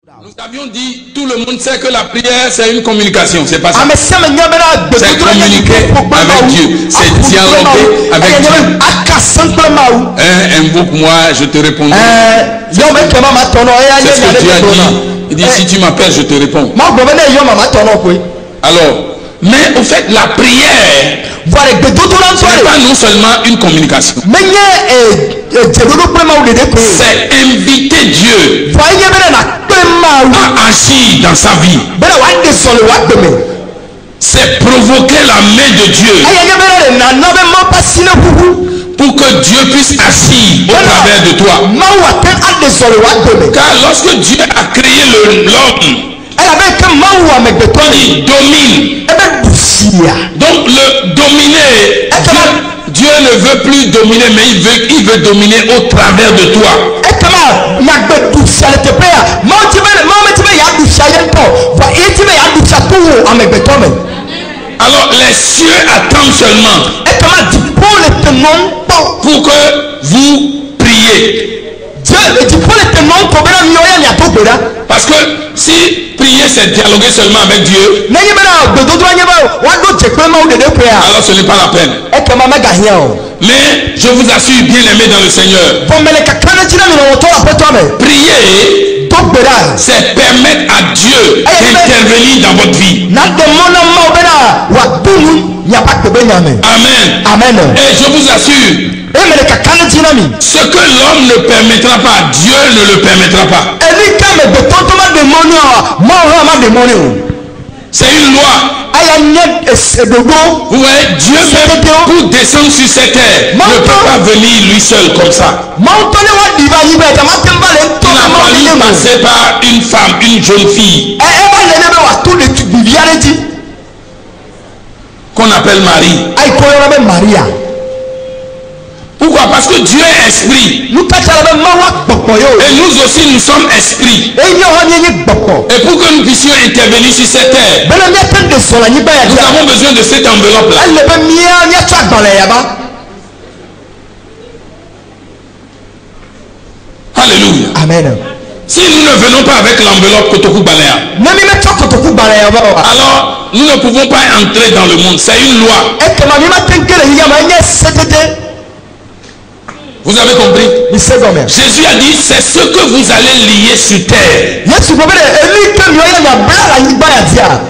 Nous avions dit, tout le monde sait que la prière c'est une communication, c'est pas ça. C'est communiquer avec Dieu, c'est dialoguer avec Dieu. Invoque-moi, je te répondrai. C'est ce que Dieu a dit. Il dit, si tu m'appelles, je te réponds. Alors, mais au fait, la prière, ce n'est pas non seulement une communication. C'est inviter Dieu à agir dans sa vie. C'est provoquer la main de Dieu pour que Dieu puisse agir au travers de toi. Car lorsque Dieu a créé l'homme, il domine. Donc le dominer, Dieu ne veut plus dominer, mais il veut dominer au travers de toi. Alors les cieux attendent seulement pour que vous priez. Parce que si prier c'est dialoguer seulement avec Dieu, alors ce n'est pas la peine. Mais je vous assure, bien aimé dans le Seigneur, prier c'est permettre à Dieu d'intervenir dans votre vie. Amen. Et je vous assure, ce que l'homme ne permettra pas, Dieu ne le permettra pas. C'est une loi. Vous voyez, Dieu même pour descendre sur cette terre ne peut pas venir lui seul comme ça. Il a fallu passer par une femme, une jeune fille qu'on appelle Marie. Pourquoi? Parce que Dieu est esprit. Et nous aussi nous sommes esprits. Et pour que nous puissions intervenir sur cette terre, nous avons besoin de cette enveloppe là. Alléluia. Amen. Si nous ne venons pas avec l'enveloppe Kotoku Balea, alors nous ne pouvons pas entrer dans le monde. C'est une loi. Vous avez compris? Jésus a dit, c'est ce que vous allez lier sur terre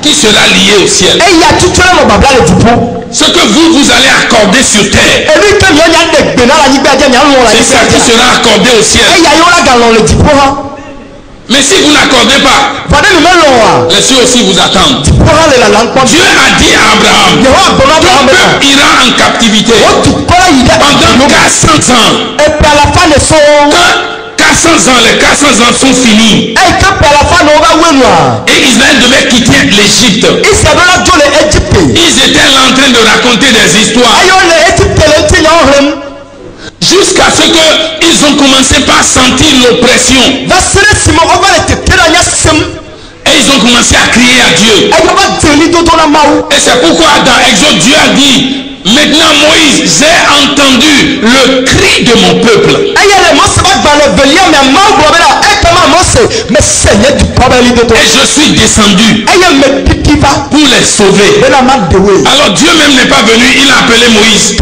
qui sera lié au ciel. Ce que vous allez accorder sur terre, c'est ça qui sera accordé au ciel. Mais si vous n'accordez pas, les cieux aussi vous attendent. Dieu a dit à Abraham, ton peuple ira en captivité pendant 400 ans. Les 400 ans sont finis. Et Israël devait quitter l'Égypte. Ils étaient là en train de raconter des histoires. Jusqu'à ce qu'ils ont commencé par sentir l'oppression. Et ils ont commencé à crier à Dieu. Et c'est pourquoi dans Exode, Dieu a dit, maintenant Moïse, j'ai entendu le cri de mon peuple. Et je suis descendu pour les sauver. Alors Dieu même n'est pas venu, il a appelé Moïse.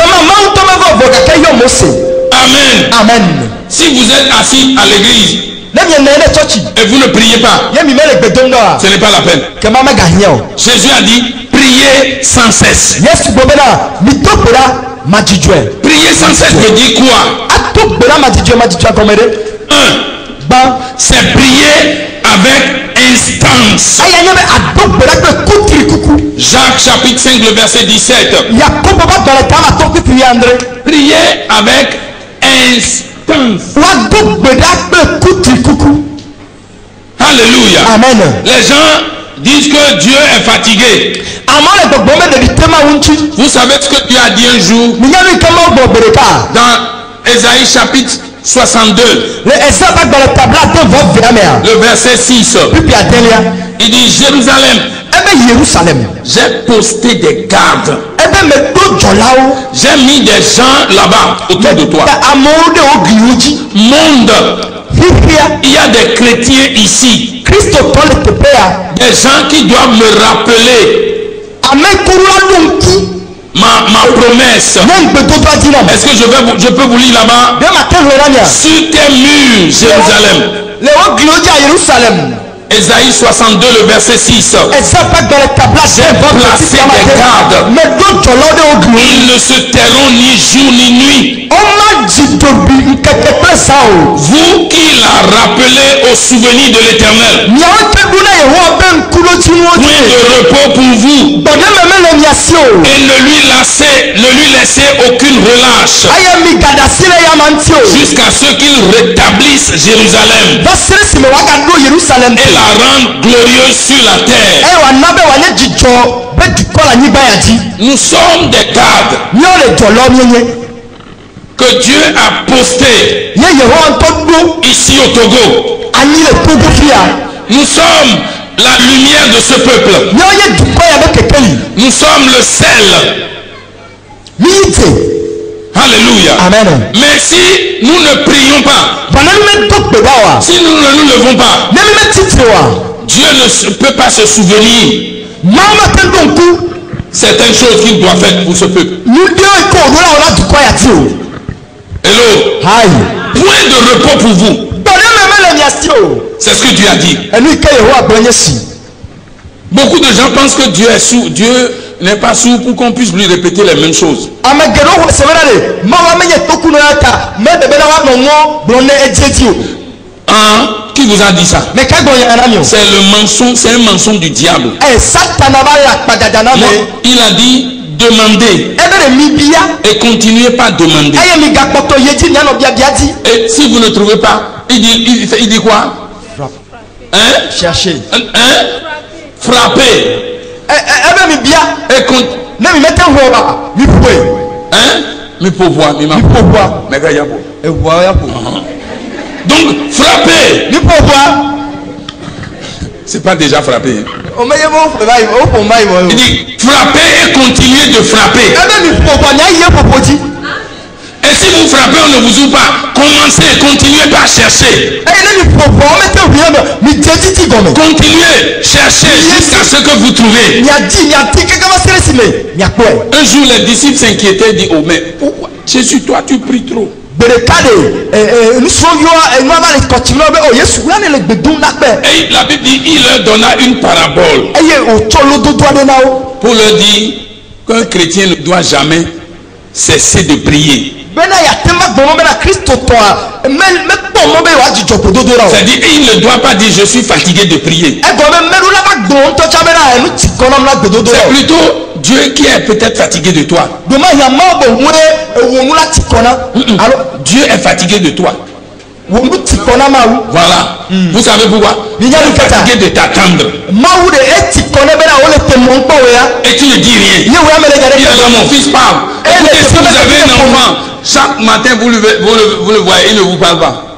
Amen. Si vous êtes assis à l'église et vous ne priez pas, ce n'est pas la peine. Jésus a dit, priez sans cesse. Prier sans cesse veut dire quoi? C'est prier avec instance. Jacques chapitre 5 le verset 17. Prier avec instance. Alléluia. Amen. Les gens disent que Dieu est fatigué. Vous savez ce que Dieu a dit un jour dans Ésaïe chapitre 62, le verset 6. Il dit, Jérusalem, j'ai posté des gardes. J'ai mis des gens là-bas autour de toi. Monde, il y a des chrétiens ici. Des gens qui doivent me rappeler ma promesse. Est-ce que je peux vous lire là-bas? Sur tes murs, Jérusalem. Ésaïe 62, le verset 6. J'ai placé des gardes. Ils ne se tairont ni jour ni nuit. Vous qui la rappelez au souvenir de l'Éternel. Point de repos pour vous. Et ne lui laissez aucune relâche. Jusqu'à ce qu'il rétablisse Jérusalem. Et la rende glorieuse sur la terre. Nous sommes des gardes que Dieu a postés ici au Togo. Nous sommes la lumière de ce peuple. Nous sommes le sel. Alléluia. Amen. Mais si nous ne prions pas, si nous ne nous levons pas, Dieu ne peut pas se souvenir certaines choses qu'il doit faire pour ce peuple. Hello. Point de repos pour vous. C'est ce que Dieu a dit. Beaucoup de gens pensent que Dieu est sourd. Dieu n'est pas sourd pour qu'on puisse lui répéter les mêmes choses. Qui vous a dit ça? C'est le mensonge, c'est un mensonge du diable. Il a dit demandez et continuez pas à demander. Et si vous ne trouvez pas, il dit quoi? Cherchez. Frappez. Et donc frappez. C'est pas déjà frappé. Il dit frappez et continuez de frapper. Et si vous frappez, on ne vous ouvre pas. Commencez, continuez pas à chercher. Continuez, cherchez jusqu'à ce que vous trouvez. Un jour, les disciples s'inquiétaient et disent, oh mais pourquoi Jésus, toi tu pries trop. Et la Bible dit, il leur donna une parabole pour leur dire qu'un chrétien ne doit jamais cesser de prier. C'est-à-dire, il ne doit pas dire je suis fatigué de prier. C'est plutôt Dieu qui est peut-être fatigué de toi. Alors, Dieu est fatigué de toi. Voilà. Vous savez pourquoi? Il est fatigué de t'attendre. Et tu ne dis rien. Il est là, mon fils parle. Écoutez, si vous avez un enfant, chaque matin vous le voyez, il ne vous parle pas.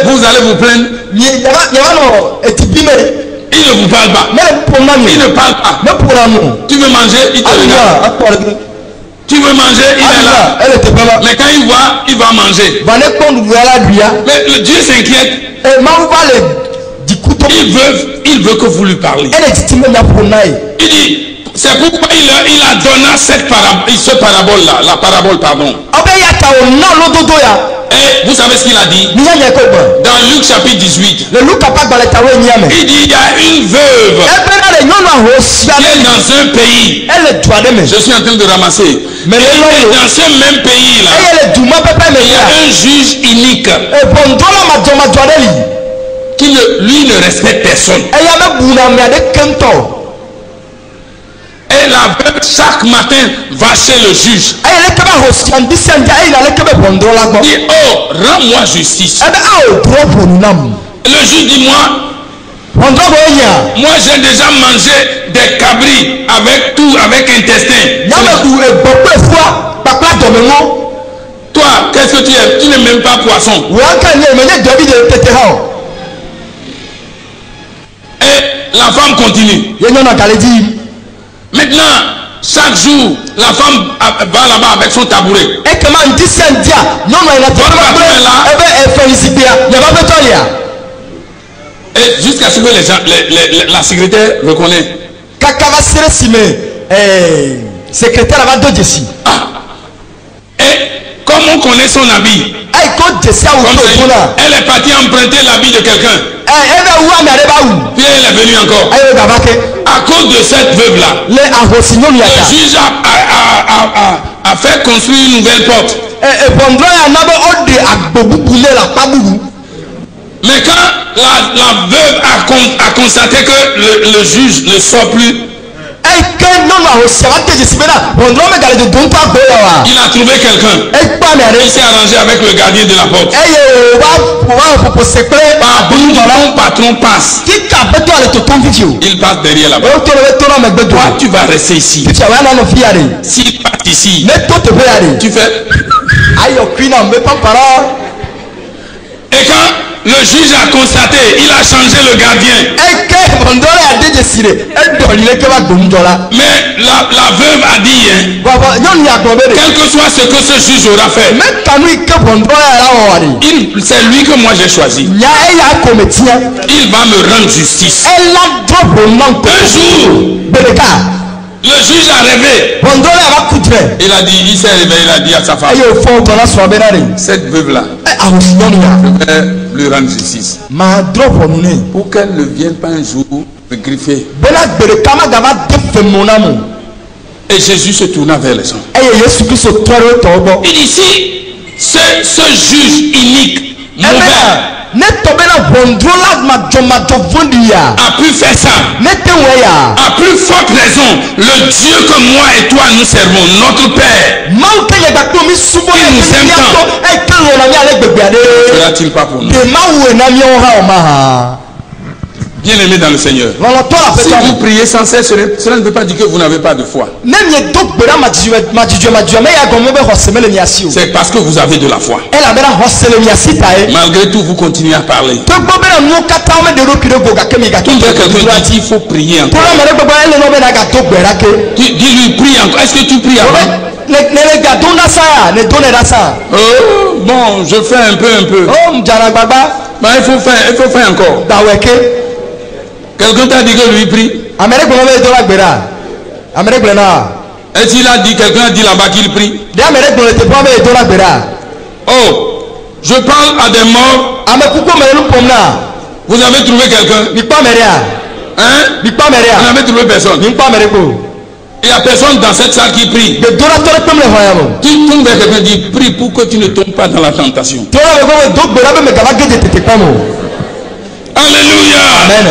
Vous allez vous plaindre. Il ne vous parle pas. Il ne parle pas. Tu veux manger, il te regarde. Tu veux manger, il est là. Mais quand il voit, il va manger. Mais le Dieu s'inquiète. Il veut que vous lui parliez. Il dit, c'est pourquoi il a donné ce parabole-là, la parabole, pardon. Et vous savez ce qu'il a dit? Dans Luc chapitre 18. Il dit, il y a une veuve qui est dans un pays. Je suis en train de ramasser. Mais dans ce même pays-là, il y a un juge unique qui lui ne respecte personne. Et la veuve chaque matin va chez le juge. Dit, oh, rends-moi justice. Le juge dit, moi j'ai déjà mangé des cabris avec tout, avec intestin. Toi, qu'est-ce que tu aimes? Tu n'aimes même pas poisson. Et la femme continue. Maintenant, Chaque jour, la femme va là-bas avec son tabouret. Et comment on dit ça, non, non, il a tout et jusqu'à ce que les gens, la secrétaire reconnaît. Secrétaire va de ici. Et comme on connaît son habit, elle est partie emprunter l'habit de quelqu'un. Puis elle est venue encore. À cause de cette veuve-là, le juge a fait construire une nouvelle porte. Mais quand la veuve a constaté que le juge ne sort plus, il a trouvé quelqu'un. Il s'est arrangé avec le gardien de la porte. Patron passe. Il passe derrière la porte. Toi, tu vas rester ici. S'il passe ici, tu fais. Et quand le juge a constaté, il a changé le gardien. Mais la veuve a dit, quel que soit ce que ce juge aura fait, c'est lui que moi j'ai choisi. Il va me rendre justice. Un jour, le juge a rêvé. Il a dit, il s'est réveillé, il a dit à sa femme, cette veuve-là, je vais lui rendre justice. Pour qu'elle ne vienne pas un jour me griffer. Et Jésus se tourna vers les gens. Il dit, si ce juge unique, mauvais, a pu faire ça, à plus forte raison, le Dieu que moi et toi nous servons, notre Père, il nous aime tant, fera-t-il pas pour nous? Bien aimé dans le Seigneur, si vous priez sans cesse, cela ne veut pas dire que vous n'avez pas de foi. C'est parce que vous avez de la foi. Malgré tout, vous continuez à parler. Quelqu'un dit il faut prier encore. Dis-lui, prie encore. Est-ce que tu pries encore? Oh, bon, je fais un peu. Mais il faut faire encore. Quelqu'un t'a dit que lui prie. Est-ce qu'il a dit, quelqu'un a dit là-bas qu'il prie? Oh, je parle à des morts. Vous avez trouvé quelqu'un? Hein? Vous n'avez trouvé personne? Il n'y a personne dans cette salle qui prie. Tu tombes vers quelqu'un et dis, prie pour que tu ne tombes pas dans la tentation. Alléluia. Amen.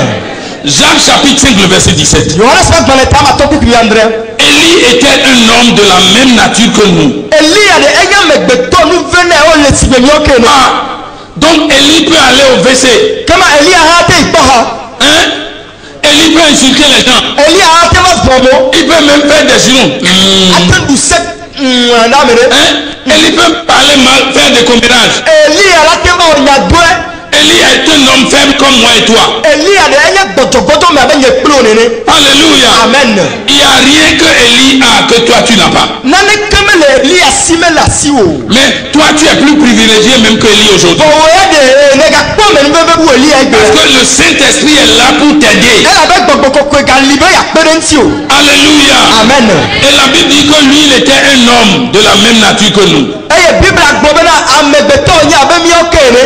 Jacques chapitre 5, le verset 17. Élie était un homme de la même nature que nous. Donc Élie peut aller au WC. Hein? Élie peut insulter les gens. Il peut même faire des genoux. Élie peut parler mal, faire des commérages. Élie est un homme faible comme moi et toi. Alléluia. Amen. Il n'y a rien que Élie a que toi tu n'as pas. Mais toi tu es plus privilégié même que Élie aujourd'hui. Parce que le Saint-Esprit est là pour t'aider. Alléluia. Amen. Et la Bible dit que lui il était un homme de la même nature que nous.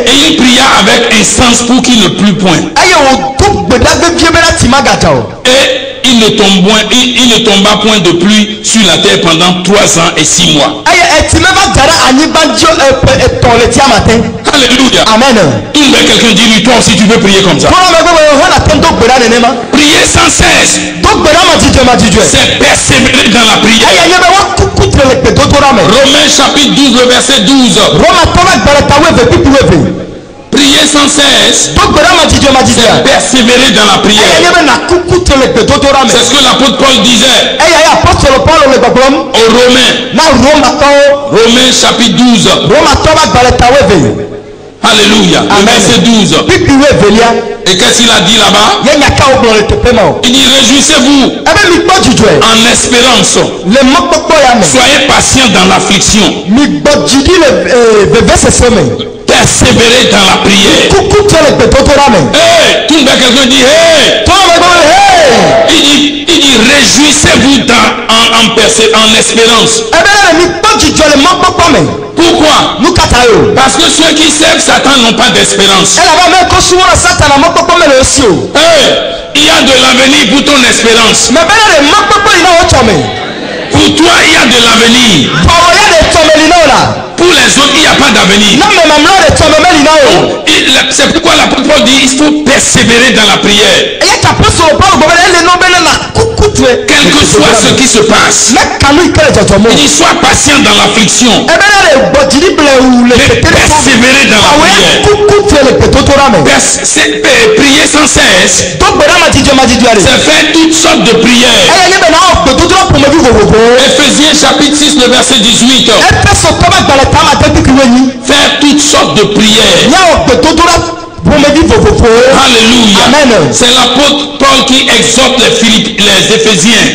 Et il pria avec instance pour qu'il ne plût point. Et il ne tomba point de pluie sur la terre pendant 3 ans et 6 mois. Alléluia. Amen. Tourne vers quelqu'un, dis-lui, toi aussi tu veux prier comme ça. Prier sans cesse. C'est persévérer dans la prière. Romains chapitre 12, le verset 12. Prier sans cesse, c'est persévérer dans la prière. C'est ce que l'apôtre Paul disait aux Romains. Romains chapitre 12. Alléluia. Le verset 12. Et qu'est-ce qu'il a dit là-bas? Il dit réjouissez-vous en espérance. Soyez patients dans l'affliction. Persévérez dans la prière. Hey, tout le monde quelqu'un dit hey. Il dit réjouissez-vous en espérance. Pourquoi? Parce que ceux qui servent Satan n'ont pas d'espérance. Il y a de l'avenir pour ton espérance. Pour toi, il y a de l'avenir. Pour les autres, il n'y a pas d'avenir. C'est pourquoi l'apôtre Paul dit il faut persévérer dans la prière. Quel que soit ce qui se passe, il dit sois patient dans l'affliction. Persévérer dans la prière. Prier sans cesse. C'est faire toutes sortes de prières. Ephésiens chapitre 6, le verset 18. Faire toutes sortes de prières. Alléluia. C'est l'apôtre Paul qui exhorte les Éphésiens.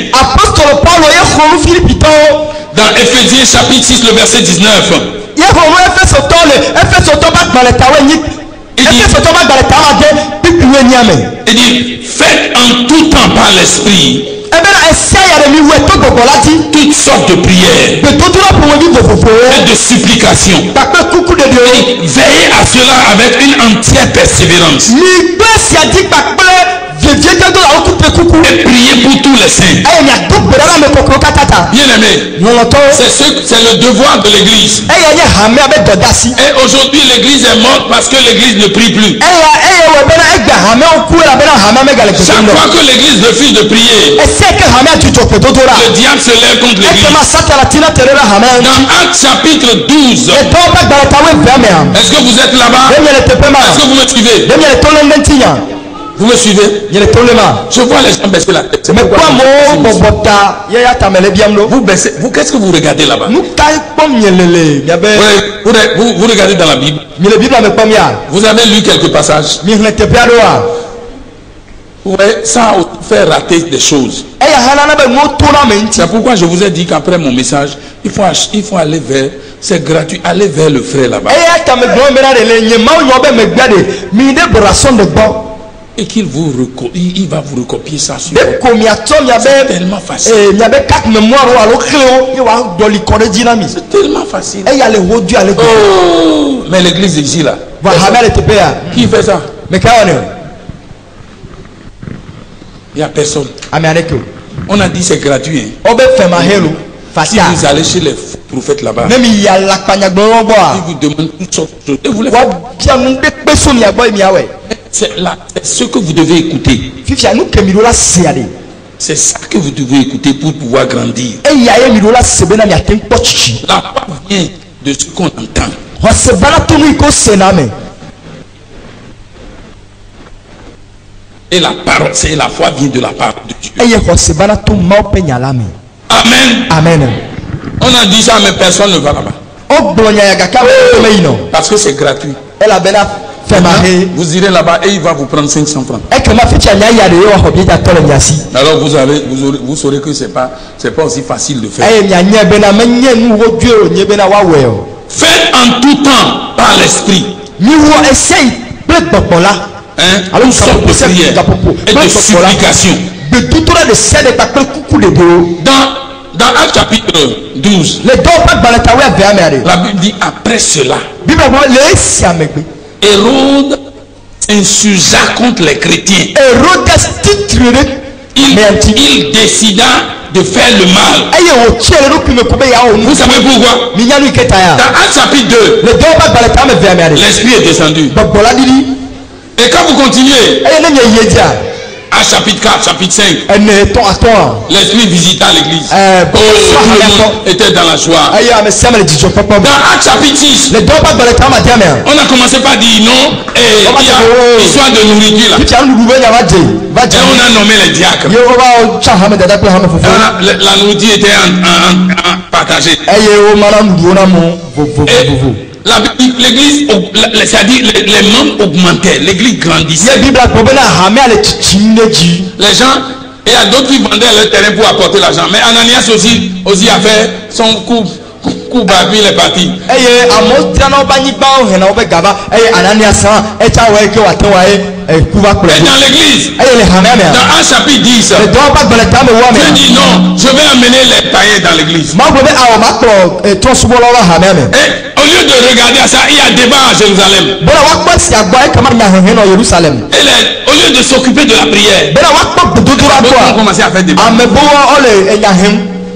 Dans Éphésiens chapitre 6, le verset 19. Il dit faites en tout temps par l'esprit toutes sortes de prières et de supplications. Veillez à cela avec une entière persévérance. Et priez pour tous les saints. Bien aimé, c'est le devoir de l'église. Et aujourd'hui l'église est morte parce que l'église ne prie plus. Chaque fois que l'église refuse de prier, le diable se lève contre l'église. Dans Actes chapitre 12, est-ce que vous êtes là-bas? Est-ce que vous me suivez? Vous me suivez? Je vois les gens baisser la tête. Vous baissez. Vous, qu'est-ce que vous regardez là-bas? Vous regardez dans la Bible. Vous avez lu quelques passages. Ouais, ça fait rater des choses. C'est pourquoi je vous ai dit qu'après mon message, il faut aller vers, c'est gratuit, aller vers le frère là-bas. Et qu'il il va vous recopier ça sur c'est tellement facile. C'est tellement facile. Oh, mais l'église ici là, qui fait ça? Il n'y a personne. On a dit c'est gratuit. Si vous allez chez les prophètes là-bas, ils vous demandent toutes sortes de choses. C'est ce que vous devez écouter. C'est ça que vous devez écouter pour pouvoir grandir. La foi vient de ce qu'on entend. Et la parole, c'est la foi vient de la parole de Dieu. Amen. Amen. On a dit ça, mais personne ne va là-bas. Parce que c'est gratuit. Vous irez là-bas et il va vous prendre 500 francs. Alors vous saurez que c'est pas aussi facile de faire. Faites en tout temps par l'esprit. Une sorte de prière et de supplication. Dans Actes chapitre 12, la Bible dit après cela, Hérode s'insurgea contre les chrétiens. Il décida de faire le mal. Vous savez pourquoi? Dans Actes chapitre 2, l'esprit est descendu. Et quand vous continuez, à chapitre 4, chapitre 5, l'esprit visita l'église. Tout le monde était dans la joie. Dans Actes chapitre 6, on a commencé par dire non, et il y a histoire de nourriture là. Et on a nommé les diacres. La nourriture était partagée. l'église, c'est-à-dire les membres augmentaient, l'église grandissait. Les gens, et il y a d'autres qui vendaient leur terrain pour apporter l'argent. Mais Ananias aussi a fait son coup babi, il est parti. Et dans l'église, dans un chapitre 10, Dieu dit non, je vais amener les païens dans l'église. Et au lieu de regarder à ça, il y a débat à Jérusalem. Et au lieu de s'occuper de la prière, on commençait à faire débat.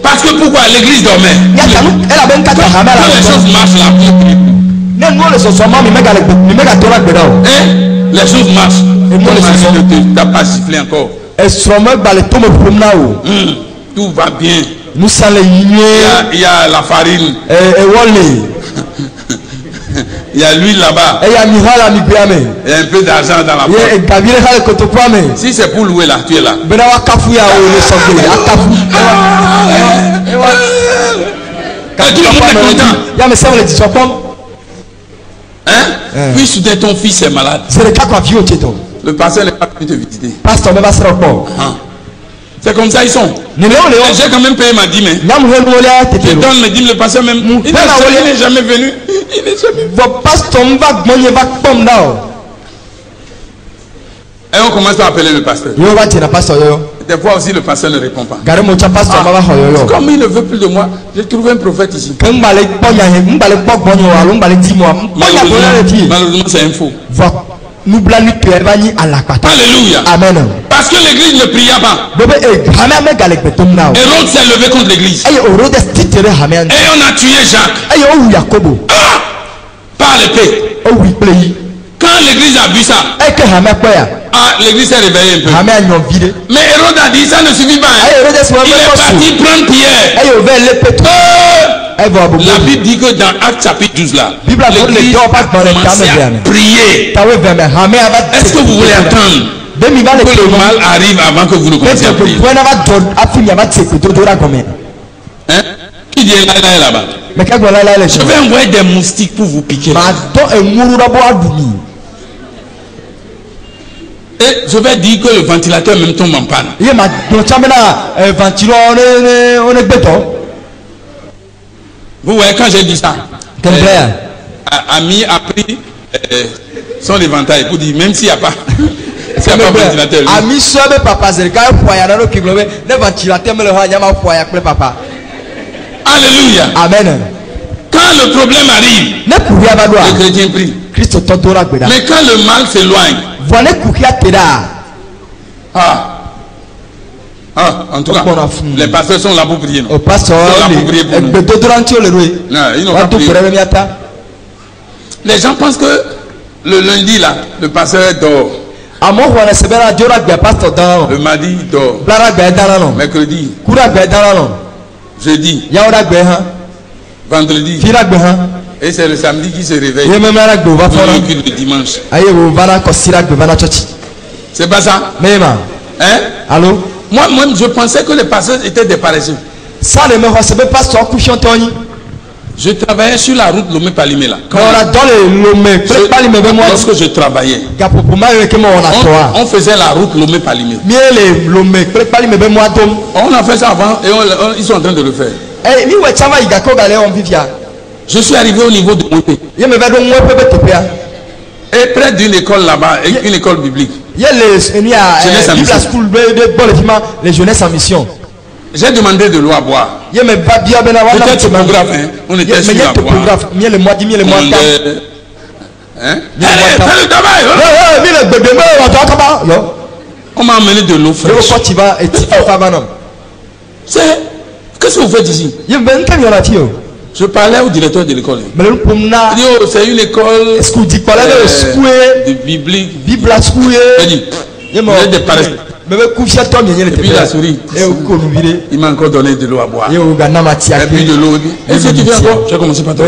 Parce que pourquoi l'église dormait? Quand les choses marchent là, les choses marchent. Et moi, ne t'as pas sifflé encore. Tout va bien. Il y a la farine. Il y a l'huile là-bas. Il y a un peu d'argent dans la poche. Si c'est pour louer là, tu es là. Hein? Puis soudain ton fils est malade. Le pasteur n'est pas venu te visiter. C'est comme ça ils sont. J'ai quand même payé ma dîme. Je donne mes dîmes, le pasteur même. Il n'est jamais venu. Il n'est jamais venu. Et on commence à appeler le pasteur. Des fois aussi le pasteur ne répond pas. Comme il ne veut plus de moi, j'ai trouvé un prophète ici. Malheureusement c'est un faux. Alléluia. Amen. Parce que l'église ne pria pas. Hérode s'est levé contre l'église. Et on a tué Jacques. Par l'épée. Quand l'église a vu ça, l'église s'est réveillée un peu. Mais Hérode a dit ça ne suffit pas. Il est parti prendre Pierre. La Bible dit que dans Actes chapitre 12 là, l'église a commencé à prier. Est-ce que vous voulez attendre que le mal arrive avant que vous ne commenciez à prier? Hein? Qui dit là-bas? Je vais envoyer des moustiques pour vous piquer. Et je vais dire que le ventilateur même tombe en panne. Vous voyez, quand j'ai dit ça, Ami a pris son éventail pour dire, même s'il n'y a pas, s'il n'y a pas de ventilateur. Ami sobe papa zerika poyana ki globe ne ventilateur me le ha nyama poya kle papa. Alléluia. Amen. Quand le problème arrive, le chrétien prie. Mais quand le mal s'éloigne, en tout cas, les pasteurs sont là pour prier. Ils sont là pour prier pour nous. Non, ils n'ont pas prié. Les gens pensent que le lundi là, le pasteur dort. Le mardi il dort. Mercredi. Jeudi. Vendredi. Et c'est le samedi qui se réveille. Le dimanche. C'est pas ça? Hein? Allô? Moi, je pensais que les pasteurs étaient des paresseux. Je travaillais sur la route Lomé-Palimé là. Lorsque je travaillais, on faisait la route Lomé-Palimé. On a fait ça avant et ils sont en train de le faire. Je suis arrivé au niveau de Mouté. Et près d'une école là-bas, une école biblique. Les jeunesses en mission. J'ai demandé de l'eau à boire. J'étais topographe, hein? On était sur la boire. On m'a amené de l'eau fraîche. Qu'est-ce que vous faites ici? Je parlais au directeur de l'école. C'est une école de biblique. Vous êtes des paresseux. Et puis la souris. Il m'a encore donné de l'eau à boire. Et puis de l'eau. Est-ce que tu viens encore? J'ai commencé par toi.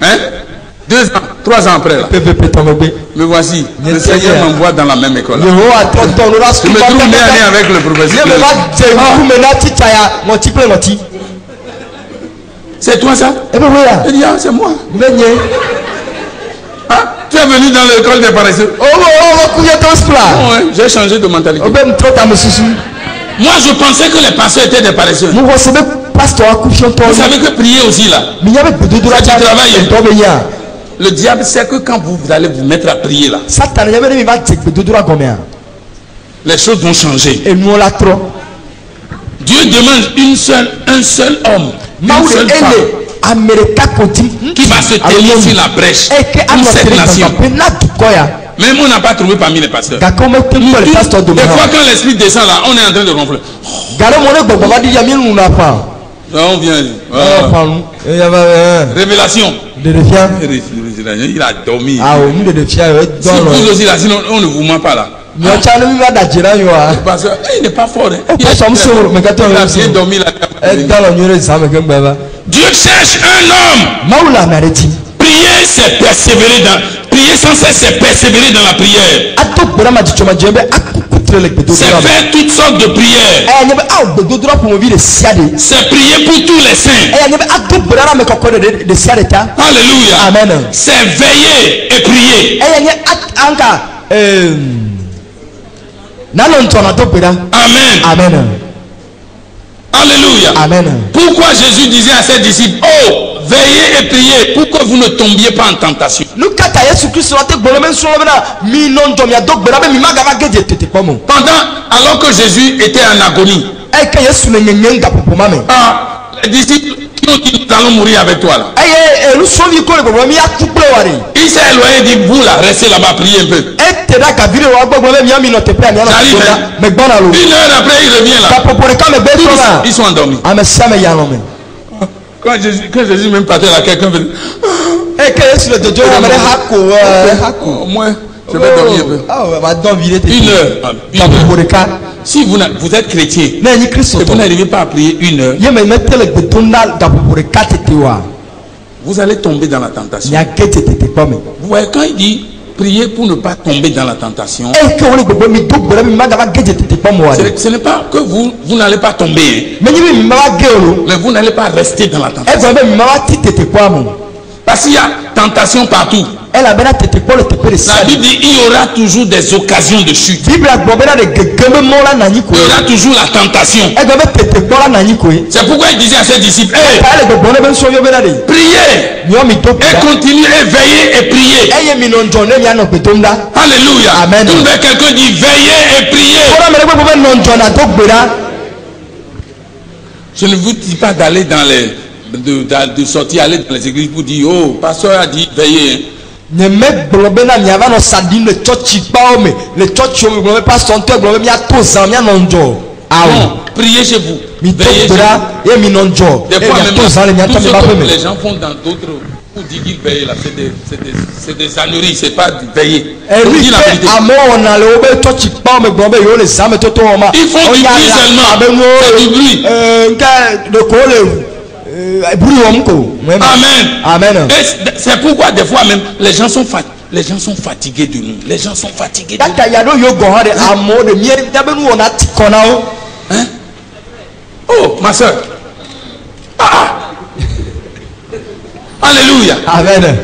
Hein? 2 ans, 3 ans après là. Me voici. Le Seigneur m'envoie dans la même école. Je me trouve bien avec le professeur. C'est toi ça? Eh bien, oui. Il dit, ah, c'est moi. Ah, tu es venu dans l'école des paresseux. Oh, ouais, j'ai changé de mentalité. Moi, je pensais que les pasteurs étaient des paresseux. Vous savez que prier aussi là, c'est du travail. Le diable sait que quand vous allez vous mettre à prier là, les choses vont changer. Dieu demande un seul homme, une seule femme qui va se tenir sur la brèche pour cette nation. Même on n'a pas trouvé parmi les pasteurs. Des fois quand l'esprit descend là, on est en train de ronfler. On vient. Révélation. Il a dormi. Si vous aussi là, sinon on ne vous ment pas là. Parce qu'il n'est pas fort. Il a bien dormi là. Dieu cherche un homme. Prier, c'est persévérer dans. Prier sans cesse, c'est persévérer dans la prière. C'est faire toutes sortes de prières. C'est prier pour tous les saints. Alléluia. Amen. C'est veiller et prier. Amen. Amen. Alléluia. Amen. Pourquoi Jésus disait à ses disciples, oh, veillez et priez pour que vous ne tombiez pas en tentation. Alors que Jésus était en agonie, les disciples qui ont dit, nous allons mourir avec toi là. Il s'est éloigné et dit, vous là, restez là-bas, priez un peu. J'arrive, une heure après il revient là. Ils sont endormis. Quand Jésus même partait là, quelqu'un veut dire, au moins je vais dormir un peu. Une heure. Si vous êtes chrétien et vous n'arrivez pas à prier une heure, vous allez tomber dans la tentation. Vous voyez, quand il dit prier pour ne pas tomber dans la tentation, ce n'est pas que vous n'allez pas tomber, mais vous n'allez pas rester dans la tentation. Parce qu'il y a tentation partout. La Bible dit il y aura toujours des occasions de chute. Il y aura toujours la tentation. C'est pourquoi il disait à ses disciples, priez et continuez et veillez et priez. Alléluia. Amen. Quelqu'un dit veillez et priez. Je ne vous dis pas d'aller dans les de sortir, aller dans les églises pour dire, oh, pasteur a dit veillez. Non, priez chez vous. Veillez chez vous. Des fois même, tout ce que les gens font dans d'autres pour dire qu'ils veillent là, c'est des âneries, c'est pas veiller. Ils font du diesellement, c'est du bruit. Amen. Amen. C'est pourquoi des fois même les gens sont fatigués de nous. Les gens sont fatigués de nous. Hein? Oh, ma soeur. Alléluia. Amen.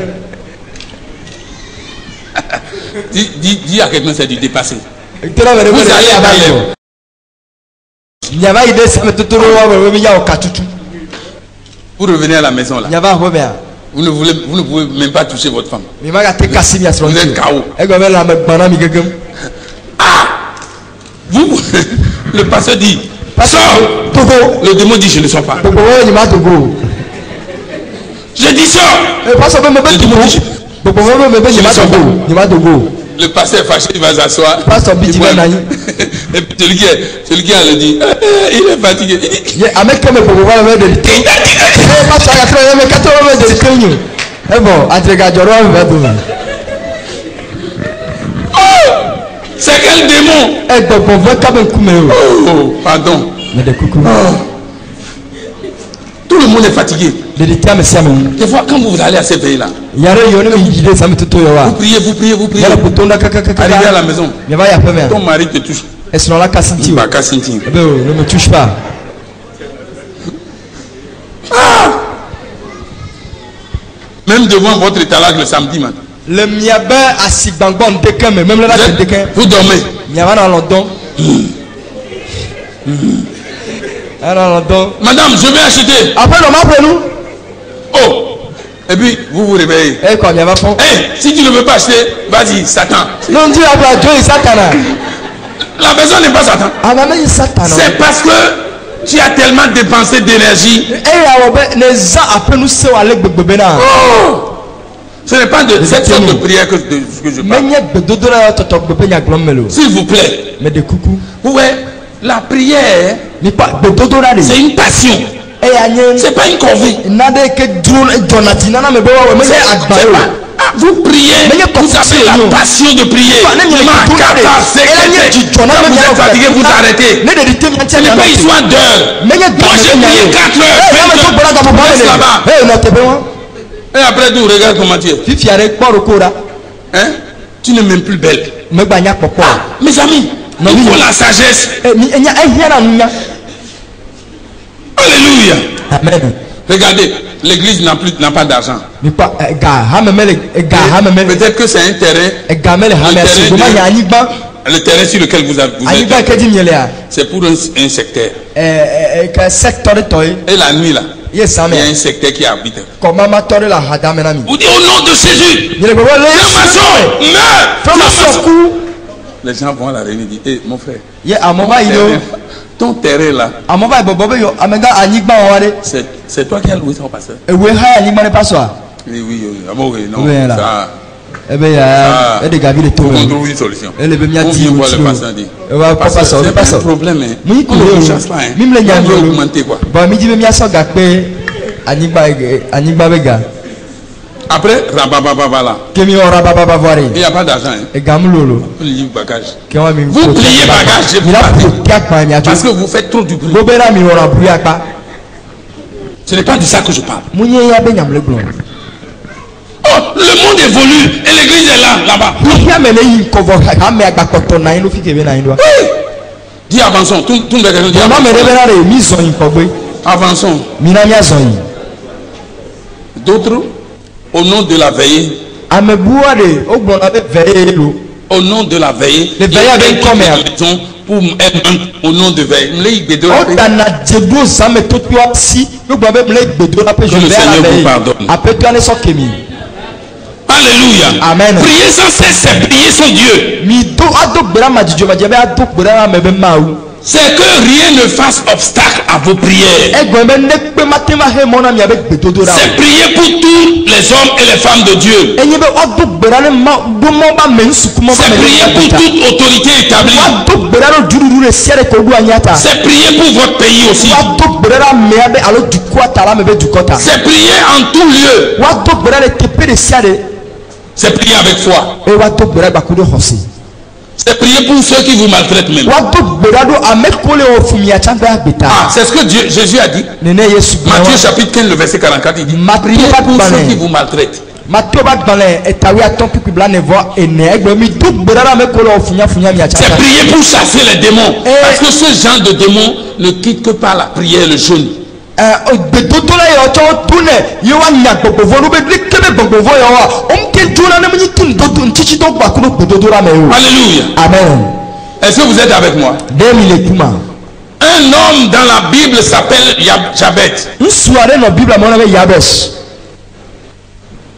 Dis à quelqu'un, c'est du dépassé. Vous allez vous revenez à la maison là. Vous ne pouvez même pas toucher votre femme. Vous êtes KO. Vous, le pasteur dit, sors. Le démon dit, je ne sors pas. Je dis sors. Le démon dit, le pasteur est fâché, il va s'asseoir. Et puis celui qui a le dit, il est fatigué. C'est quel démon? Oh, pardon. Tout le monde est fatigué. Des fois, quand vous allez à ces pays-là, vous priez. Arrivez à la maison, ton mari te touche. Ne me touche pas. même devant votre étalage le samedi matin. Le miabe asigbangbon deken mais même là deken. Vous dormez. Miaba dans London. Madame, je vais acheter. Après le après nous. Oh. Et puis vous vous réveillez. Eh quoi, Miaba fond. Eh, si tu ne veux pas acheter, vas-y, Satan. Non, Dieu a Dieu est Satan. La personne n'est pas Satan. Ah mais il Satan. C'est parce que tu as tellement dépensé d'énergie. Eh les gens après nous c'est avec bebena. Oh. Ce n'est pas de cette sorte de prière que je parle. S'il vous plaît. Mais de coucou. Ouais, la prière, c'est une passion. C'est pas une corvée. Vous priez, vous avez la passion de prier. Quand vous êtes fatigué, vous arrêtez. Ce n'est pas histoire d'heures. Moi j'ai prié 4 heures. Là-bas. Et après tout, regarde comment tu es. Hein? Tu n'es même plus belle. Mes amis, il faut la sagesse. Alléluia. Amen. Regardez, l'église n'a pas d'argent. Peut-être que c'est un terrain. Le terrain sur lequel vous êtes. C'est pour un secteur. Et la nuit là. Il y a un secteur qui habite. Vous dites au nom de Jésus. Le maçon meurt. Les gens vont à la réunion et disent, mon frère, ton terrain là, c'est toi qui as loué son pasteur. Oui, non. Ça. Il faut qu'on trouve une solution. On vient voir le pasteur dit. C'est pas un problème. On ne chasse pas. On veut augmenter quoi. Après, rabababa là. Il n'y a pas d'argent. Vous pliez bagage. Parce que vous faites trop du bruit. Ce n'est pas de ça que je parle. Oh, le monde évolue et l'église est là-bas. Dis avançons. Avançons. D'autres, au nom de la veillée. Au nom de la veillée. Les veillées avec combien? Pour au nom de veille. Que le Seigneur vous pardonne. Alléluia. Amen. Prier sans cesse, c'est prier son Dieu. C'est que rien ne fasse obstacle à vos prières. C'est prier pour tous les hommes et les femmes de Dieu. C'est prier pour toute autorité établie. C'est prier pour votre pays aussi. C'est prier en tout lieu. C'est prier avec foi. C'est prier pour ceux qui vous maltraitent même. Ah, c'est ce que Jésus a dit. Matthieu chapitre 15, le verset 44, il dit priez pour ceux qui vous maltraitent. C'est prier pour chasser les démons. Parce que ce genre de démons ne quitte que par la prière et le jeûne. Alléluia. Amen. Est-ce que vous êtes avec moi? Un homme dans la Bible s'appelle Jabez.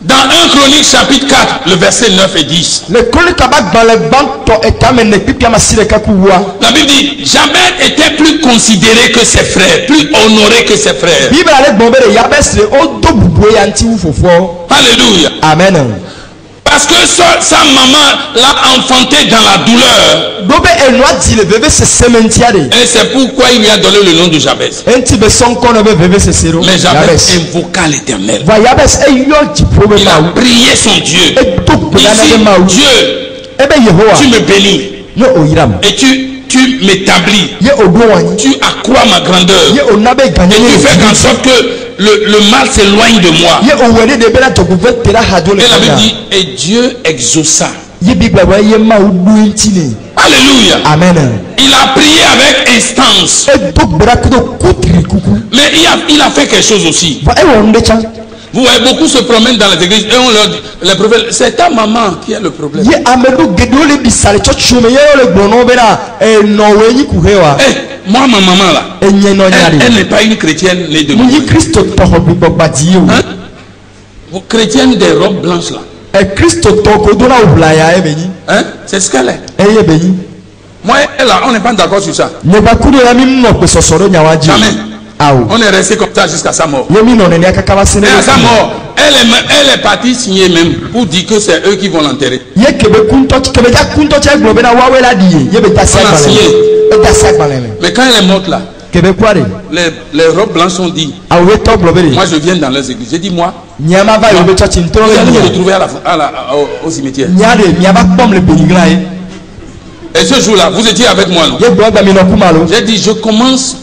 Dans 1 Chronique chapitre 4, le verset 9 et 10. La Bible dit, Jabez était plus considéré que ses frères, plus honoré que ses frères. Alléluia. Amen. Parce que sa maman l'a enfanté dans la douleur. Et c'est pourquoi il lui a donné le nom de Jabez. Mais Jabez invoqua l'Éternel. Il a prié son Dieu. Il dit, Dieu, tu me bénis. Et tu m'établis. Tu accrois ma grandeur. Et tu fais en sorte que le mal s'éloigne de moi. Et la Bible dit, et Dieu exauça. Alléluia. Amen. Il a prié avec instance. Mais il a fait quelque chose aussi. Vous voyez, beaucoup se promènent dans les églises et on leur dit, les prophètes, c'est ta maman qui a le problème. Ye amedu gedo le bisale chochume ye le gbono bena no wenyi kuhewa. Moi ma maman là, elle n'est pas une chrétienne née de Munyi Christo tohobi bobadi yo. Vous chrétienne des robes blanches là. Christo toko dona oblaya e beni. C'est ce qu'elle est. Ye beni. Moi elle là, on n'est pas d'accord sur ça. Ne ba kudo ya mi no pesosoro nyawaji. Jamais. On est resté comme ça jusqu'à sa mort. Et à sa mort, elle est partie signer même pour dire que c'est eux qui vont l'enterrer. On a signé. Mais quand elle est morte là, les robes blanches ont dit, moi je viens dans les églises. J'ai dit moi, vous allez me retrouver au cimetière. Et ce jour-là, vous étiez avec moi. J'ai dit, je commence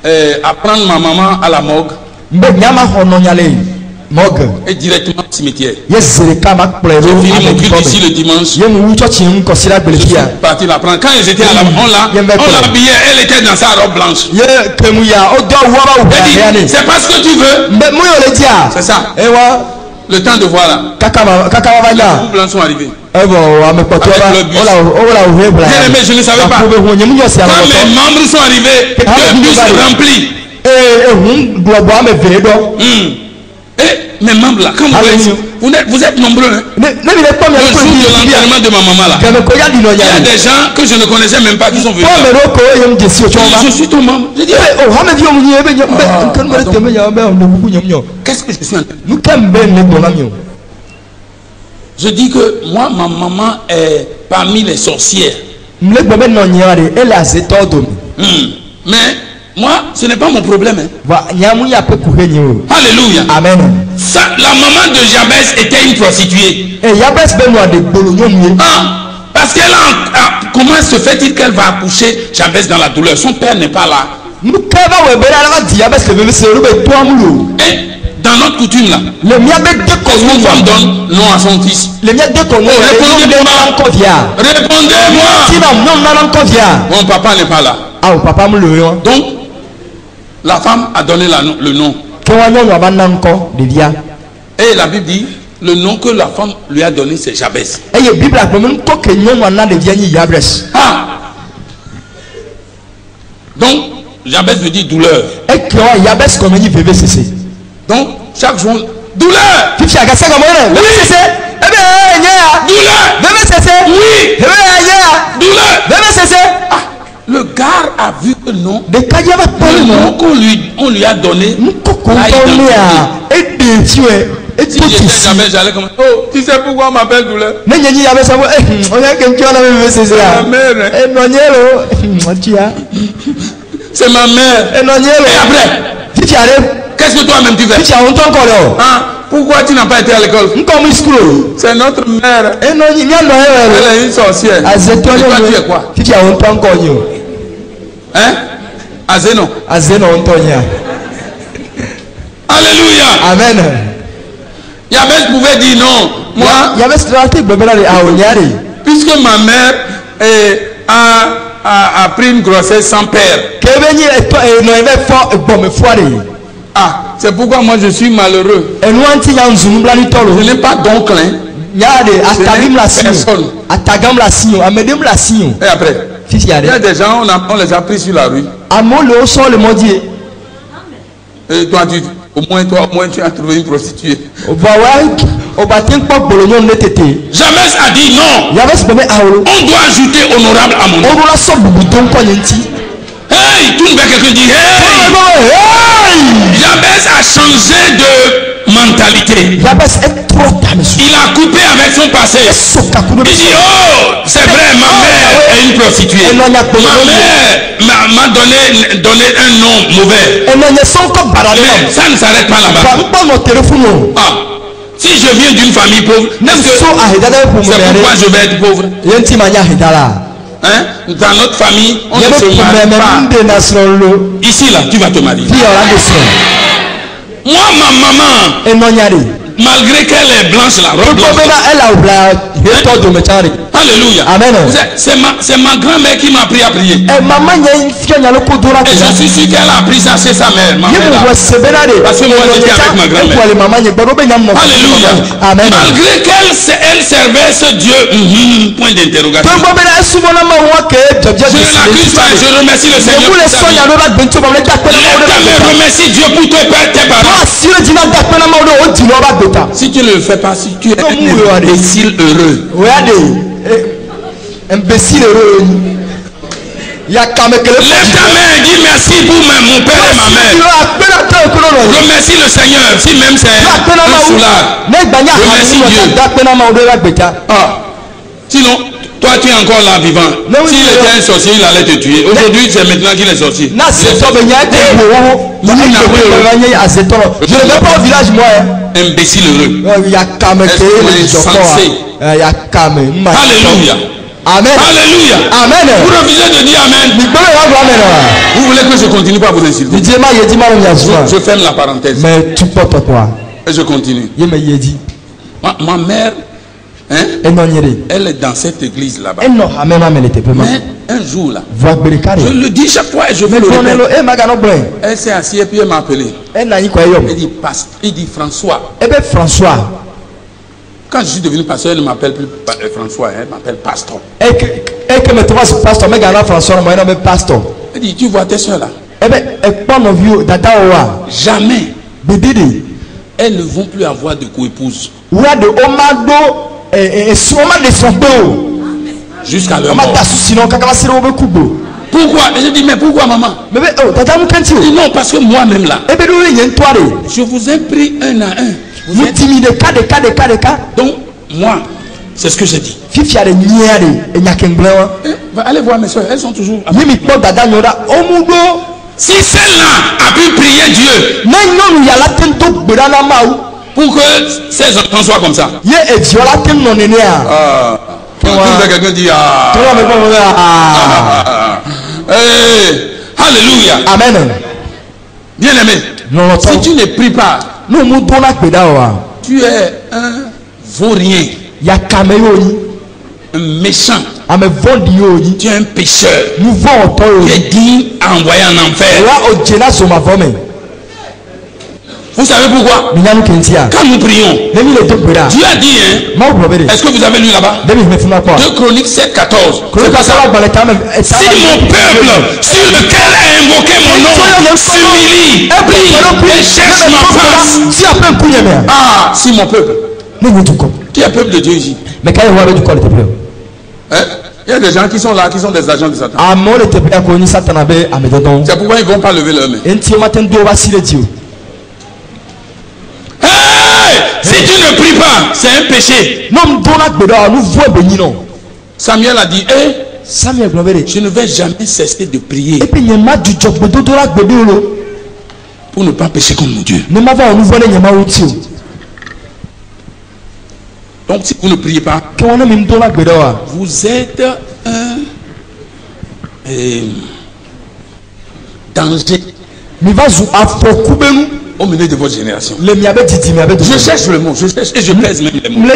à prendre ma maman à la morgue et directement au cimetière. J'ai fini mon culte ici le dimanche. Je suis parti la prendre. Quand ils étaient à la morgue, on l'habillait, elle était dans sa robe blanche. J'ai dit, c'est pas ce que tu veux. C'est ça. Le temps de voir là. Les blancs sont arrivés. Bien aimé, je ne savais pas. Quand mes membres sont arrivés, le bus rempli. Mes membres là, quand vous êtes nombreux. Hein? Le jour de l'enterrement de ma maman là, il y a des gens que je ne connaissais même pas qui sont venus. Je suis ton membre. Je dis, qu'est-ce que je suis en train de faire? Je dis que moi, ma maman est parmi les sorcières. Mais moi, ce n'est pas mon problème. Hein. Alléluia. Amen. Ça, la maman de Jabez était une prostituée. Parce qu'elle a... Comment se fait-il qu'elle va accoucher Jabez dans la douleur? Son père n'est pas là. Et dans notre coutume là, une femme donne nom à son fils. Répondez-moi. Mon papa n'est pas là. Donc, la femme a donné le nom. Et la Bible dit, le nom que la femme lui a donné, c'est Jabez. Donc, Jabez veut dire douleur. Donc, chaque jour, douleur. Oui. Douleur. Le gars a vu le nom. Le nom qu'on lui a donné. J'allais comme, oh, tu sais pourquoi on m'appelle douleur? C'est ma mère. Et après, qu'est-ce que toi-même tu fais? Pourquoi tu n'as pas été à l'école? C'est notre mère. Elle est une sorcière. Et toi tu es quoi? Hein? Azeno. Alléluia. Amen. Jabez pouvait dire non. Moi, puisque ma mère a pris une grossesse sans père. C'est pourquoi moi je suis malheureux. Je n'ai pas d'oncle. Personne. Et après, il y a des gens, on les a pris sur la rue. Et toi, tu as trouvé une prostituée. Jabez a dit non. On doit ajouter honorable à mon nom. Hey, tout le monde, quelqu'un dit hey. Jabez a changé de mentalité. Il a coupé avec son passé. Il dit oh, c'est vrai, ma mère est une prostituée. Ma mère m'a donné un nom mauvais. Mais ça ne s'arrête pas là-bas. Si je viens d'une famille pauvre, c'est pourquoi je vais être pauvre. Hein? Dans notre famille, on ne se marie pas. Ici là, tu vas te marier. Moi, ma maman, Malgré qu'elle est blanche, la robe blanche. Alléluia. Amen. C'est ma grand-mère qui m'a appris à prier. Et je suis sûr qu'elle a appris ça chez sa mère. Ma mère parce que moi j'étais avec ma grand-mère. Alléluia. Amen. Malgré qu'elle servait ce Dieu, point d'interrogation. Je ne l'accuse pas, je remercie le Seigneur. Remercie Dieu pour tes parents. Si tu ne le fais pas, si tu es un imbécile heureux. Imbécile heureux. Lève ta main et dis merci pour mon père et ma mère. Remercie le Seigneur, si même c'est un soulard. Remercie Dieu. Ah. Sinon, toi tu es encore là vivant. S'il était un sorcier, il allait te tuer. Aujourd'hui, c'est maintenant qu'il est sorti. Je ne vais pas au village, moi. Imbécile heureux. Alléluia. Amen. Alléluia. Amen. Vous refusez de dire Amen. Vous voulez que je continue pas à vous insulter? Je ferme la parenthèse. Mais tu portes toi. Et je continue. Ma mère, hein, elle est dans cette église là-bas. Mais un jour là, je le dis chaque fois et je veux le répéter. Elle s'est assise et puis elle m'a appelé. Elle dit François. François. Quand je suis devenu pasteur, elle ne m'appelle plus François, elle m'appelle pasteur. Elle dit, tu vois tes soeurs là? Jamais. Elles ne vont plus avoir de co-épouse. Jusqu'à leur mort. Pourquoi? Je dis, mais pourquoi maman? Je dis, non, parce que moi-même là, je vous ai pris un à un. Vous intimidez donc moi c'est ce que j'ai dit. Allez voir mes soeurs, elles sont toujours. Si celle-là a pu prier Dieu pour que ses enfants soient comme ça, quelqu'un dit alléluia. Amen. Bien aimé, si tu ne pries pas, tu es un vaurien, un méchant, tu es un pécheur, tu es digne à envoyer en enfer. Vous savez pourquoi? Quand nous prions, Dieu a dit, est-ce que vous avez lu là-bas? 2 Chroniques 7:14. C'est pas ça. Si mon peuple sur lequel a invoqué mon nom s'humilie, prie et cherche ma face. Ah, si mon peuple. Qui est le peuple de Dieu ici? Il y a des gens qui sont là, qui sont des agents de Satan. C'est pourquoi ils ne vont pas lever leur main. Si tu ne pries pas, c'est un péché. Samuel a dit, je ne vais jamais cesser de prier pour ne pas pécher comme mon Dieu. Donc si vous ne priez pas, vous êtes un danger au milieu de votre génération. Je cherche le mot, je cherche et je pèse même les mots.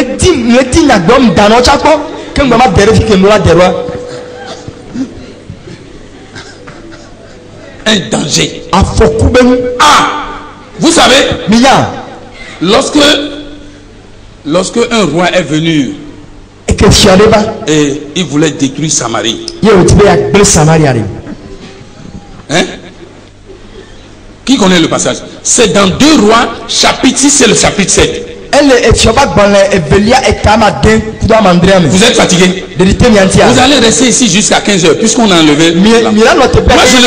Un danger. Ah, vous savez, lorsque un roi est venu et il voulait détruire Samarie, hein? Qui connaît le passage? C'est dans 2 Rois, chapitre 6 et le chapitre 7. Vous êtes fatigué? Vous allez rester ici jusqu'à 15h puisqu'on a enlevé. Moi je le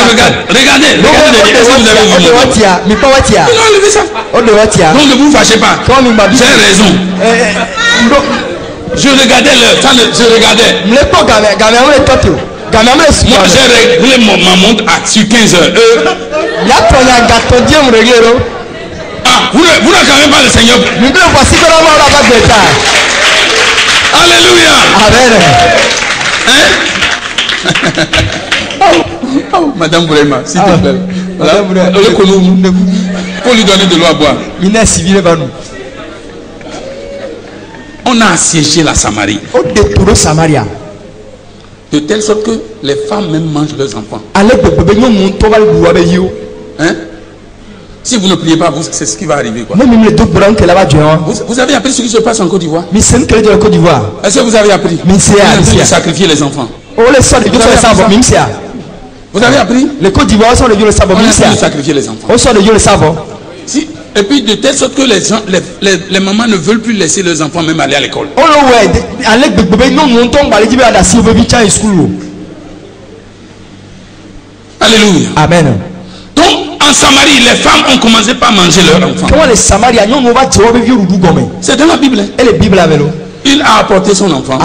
regarde. Regardez. Est-ce que vous avez vu? Ils ont enlevé ça. Donc ne vous fâchez pas. J'ai raison. Je regardais l'heure. Je regardais. Moi j'ai réglé ma montre sur 15h. Ah, vous n'acclamez pas le Seigneur. Alléluia. Amen. Hein? Madame Bourema, s'il te plaît. Voilà. Il faut lui donner de l'eau à boire. On a assiégé la Samarie. O détourné Samaria. De telle sorte que les femmes même mangent leurs enfants. Hein? Si vous ne priez pas, c'est ce qui va arriver. Quoi. Vous avez appris ce qui se passe en Côte d'Ivoire? Est-ce que vous avez appris? On a sacrifier les enfants. Vous avez appris? Les Côte d'Ivoire sont les savants. On a sacrifier les enfants. Si. Et puis de telle sorte que les mamans ne veulent plus laisser leurs enfants même aller à l'école. Alléluia. Amen. Donc en Samarie, les femmes ont commencé par manger leurs enfants. C'est dans la Bible. Il a apporté son enfant. On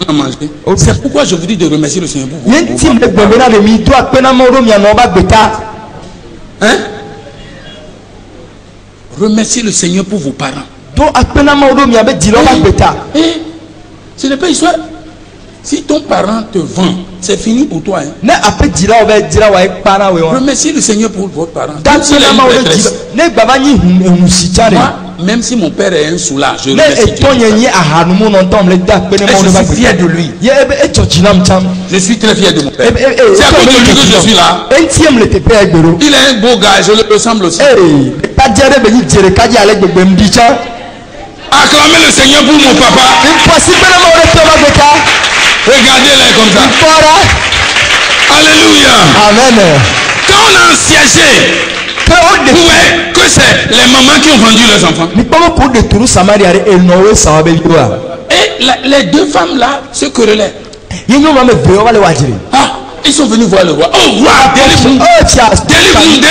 a mangé. C'est pourquoi je vous dis de remercier le Seigneur pour vous. Hein? Remerciez le Seigneur pour vos parents. Ce n'est pas histoire. Si ton parent te vend, c'est fini pour toi. Hein? Remerciez le Seigneur pour votre parent. Même si mon père est un soulard, je remercie Dieu. Je suis fier de lui. Je suis très fier de mon père. C'est à cause de lui que je suis là. Il est un beau gars, je le ressemble aussi. Acclamez le Seigneur pour mon papa. Regardez-les comme ça. Alléluia. Amen. Quand on a assiégé, que c'est les mamans qui ont vendu leurs enfants. Et les deux femmes là se querellaient. Ah, ils sont venus voir le roi. Oh roi, délivre-nous. Délivre-nous.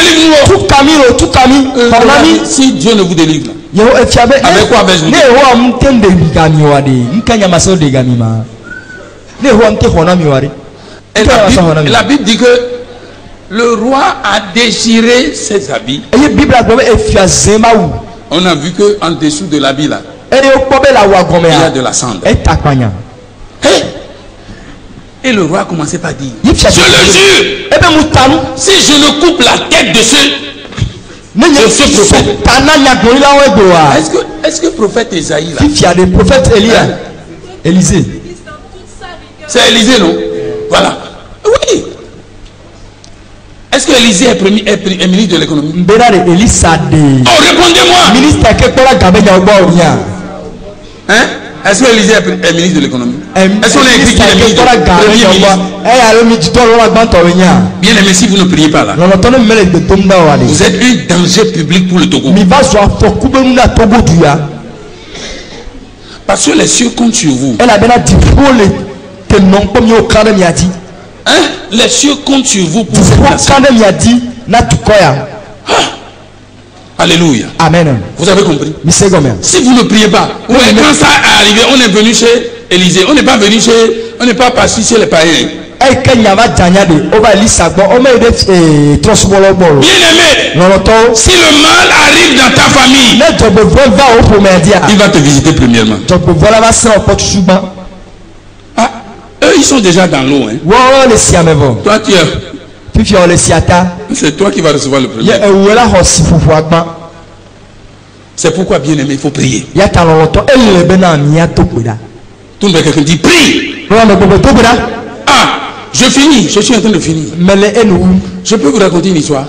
Si Dieu ne vous délivre, avec quoi vais-je vous dire? Et la Bible dit que le roi a déchiré ses habits. On a vu que en dessous de l'habit là, il y a de la cendre. Et le roi a commencé par dire, je le jure, si je ne coupe la tête de ce prophète. Est-ce que prophète Esaïe là? Il y a des prophètes Élisée. C'est Élisée, non? Voilà. Oui. Est-ce que Élisée est ministre de l'économie? Oh, répondez-moi. Hein? Est-ce que Élisée est ministre de l'économie? Est-ce qu'on a écrit qu'il est ministre de l'économie? Bien aimé, si vous ne priez pas là, vous êtes un danger public pour le Togo. Parce que les cieux comptent sur vous. Hein? Les cieux comptent sur vous pour vous placer. Alléluia. Amen. Vous avez compris? Si vous ne priez pas, quand ça est arrivé, on est venu chez Élisée. On n'est pas venu on n'est pas passé chez les païens. Bien aimé, si le mal arrive dans ta famille, il va te visiter premièrement. Ah, eux ils sont déjà dans l'eau. Hein. Toi tu es. C'est toi qui vas recevoir le premier. C'est pourquoi, bien aimé, il faut prier. Tout le monde, quelqu'un dit prie. Ah, je finis, je suis en train de finir. Je peux vous raconter une histoire.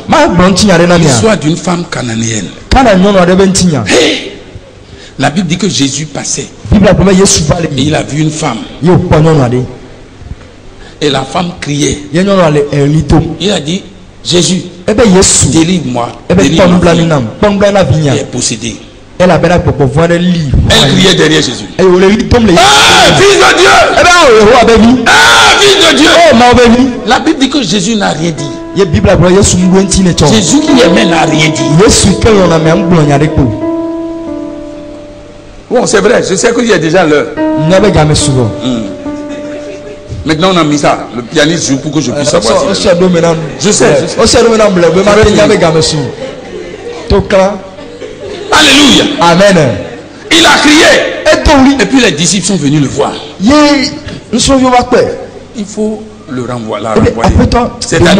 L'histoire d'une femme cananéenne. Hey, la Bible dit que Jésus passait. Et il a vu une femme. Et la femme criait. Il a dit, Jésus, délivre-moi. Elle est possédée. Elle criait derrière Jésus. Ah, fils de Dieu! Ah, fils de Dieu! La Bible dit que Jésus n'a rien dit. Jésus qui aimait n'a rien dit. Bon, c'est vrai, je sais qu'il y a déjà l'heure. Maintenant on a mis ça, le pianiste joue pour que je puisse savoir. Je sais. Alléluia. Amen. Il a crié. Et puis les disciples sont venus le voir. Il faut le renvoyer. C'est-à-dire,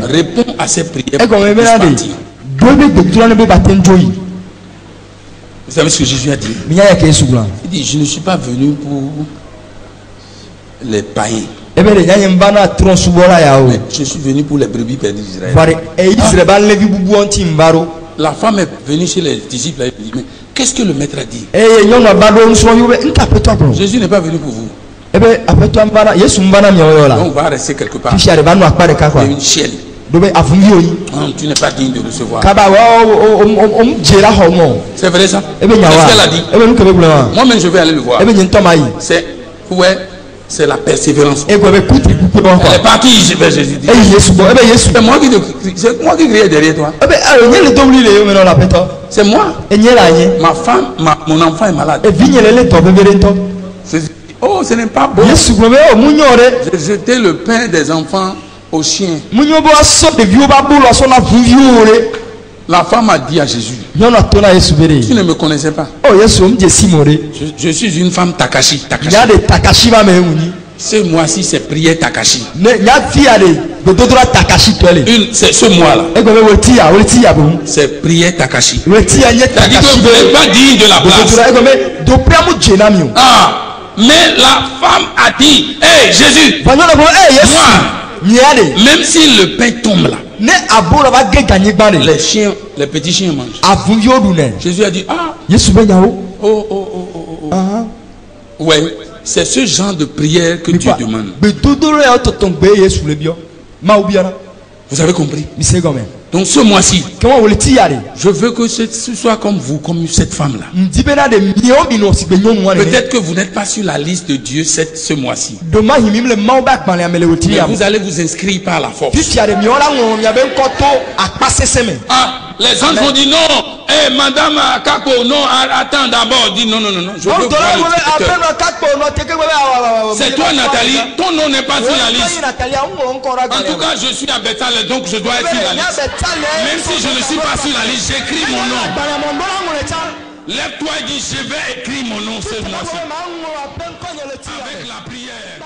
réponds à ses prières. Vous savez ce que Jésus a dit? Il dit, je ne suis pas venu pour les païens. Mais je suis venu pour les brebis perdues d'Israël. La femme est venue chez les disciples et dit, mais qu'est-ce que le maître a dit? Jésus n'est pas venu pour vous. Donc on va rester quelque part. Il y a une chienne. Non, tu n'es pas digne de recevoir. C'est vrai ça? Qu'est-ce qu'elle a dit? Moi-même je vais aller le voir. C'est la persévérance. Elle est partie vers Jésus. C'est moi qui criais derrière toi. C'est moi. Ma femme, mon enfant est malade. Oh, ce n'est pas bon. J'ai jeté le pain des enfants aux chiens. La femme a dit à Jésus, tu ne me connaissais pas. Je suis une femme Takashi. Ce mois-ci, c'est prière Takashi. C'est ce mois-là. C'est prière Takashi. C'est-à-dire que vous n'êtes pas digne de la place. Ah, mais la femme a dit, hey Jésus, moi, même si le pain tombe là, les chiens, les petits chiens mangent. Jésus a dit, ah, ouais, c'est ce genre de prière que Dieu demande. Vous avez compris? Donc ce mois-ci, je veux que ce soit comme vous, comme cette femme-là. Peut-être que vous n'êtes pas sur la liste de Dieu ce mois-ci. Mais vous allez vous inscrire par la force. Ah, les gens vont dire non. Eh, madame Kako, non, attends d'abord. Dis non, non, non, non. Je veux voir le c'est toi, Nathalie. Ton nom n'est pas sur la liste. En tout cas, je suis à Bethel, donc je dois être sur la liste. Même si je ne suis pas sur la liste, j'écris mon nom. Lève-toi et dis, je vais écrire mon nom ce mois-ci. Avec la prière.